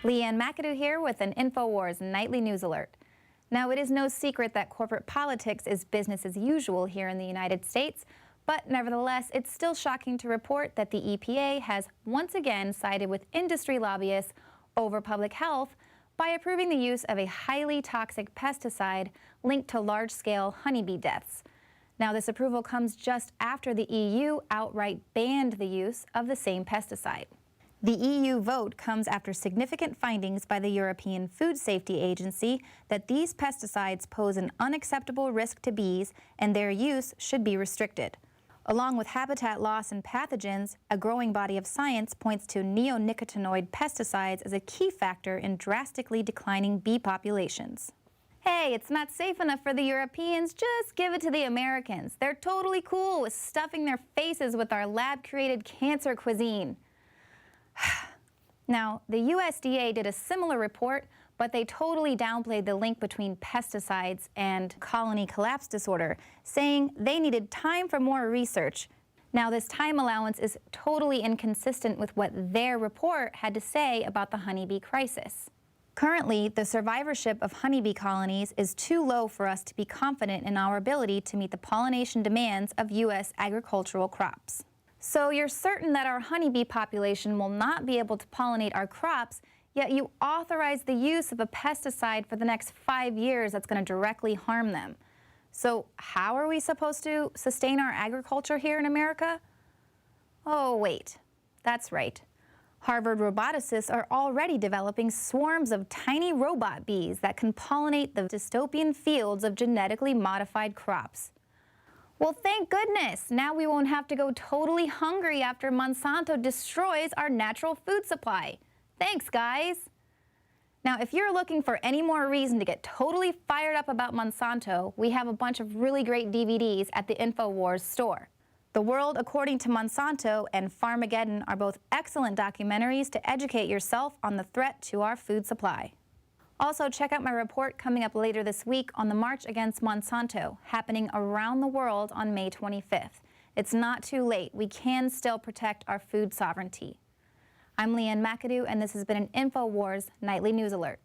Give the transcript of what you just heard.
Leanne McAdoo here with an InfoWars Nightly News Alert. Now, it is no secret that corporate politics is business as usual here in the United States, but nevertheless, it's still shocking to report that the EPA has once again sided with industry lobbyists over public health by approving the use of a highly toxic pesticide linked to large-scale honeybee deaths. Now, this approval comes just after the EU outright banned the use of the same pesticide. The EU vote comes after significant findings by the European Food Safety Agency that these pesticides pose an unacceptable risk to bees and their use should be restricted. Along with habitat loss and pathogens, a growing body of science points to neonicotinoid pesticides as a key factor in drastically declining bee populations. Hey, it's not safe enough for the Europeans, just give it to the Americans. They're totally cool with stuffing their faces with our lab-created cancer cuisine. Now, the USDA did a similar report, but they totally downplayed the link between pesticides and colony collapse disorder, saying they needed time for more research. Now, this time allowance is totally inconsistent with what their report had to say about the honeybee crisis. Currently, the survivorship of honeybee colonies is too low for us to be confident in our ability to meet the pollination demands of U.S. agricultural crops. So you're certain that our honeybee population will not be able to pollinate our crops, yet you authorize the use of a pesticide for the next 5 years that's going to directly harm them. So how are we supposed to sustain our agriculture here in America? Oh, wait, that's right. Harvard roboticists are already developing swarms of tiny robot bees that can pollinate the dystopian fields of genetically modified crops. Well, thank goodness. Now we won't have to go totally hungry after Monsanto destroys our natural food supply. Thanks, guys. Now, if you're looking for any more reason to get totally fired up about Monsanto, we have a bunch of really great DVDs at the InfoWars store. The World According to Monsanto and Farmageddon are both excellent documentaries to educate yourself on the threat to our food supply. Also, check out my report coming up later this week on the March Against Monsanto, happening around the world on May 25th. It's not too late. We can still protect our food sovereignty. I'm Leanne McAdoo, and this has been an InfoWars Nightly News Alert.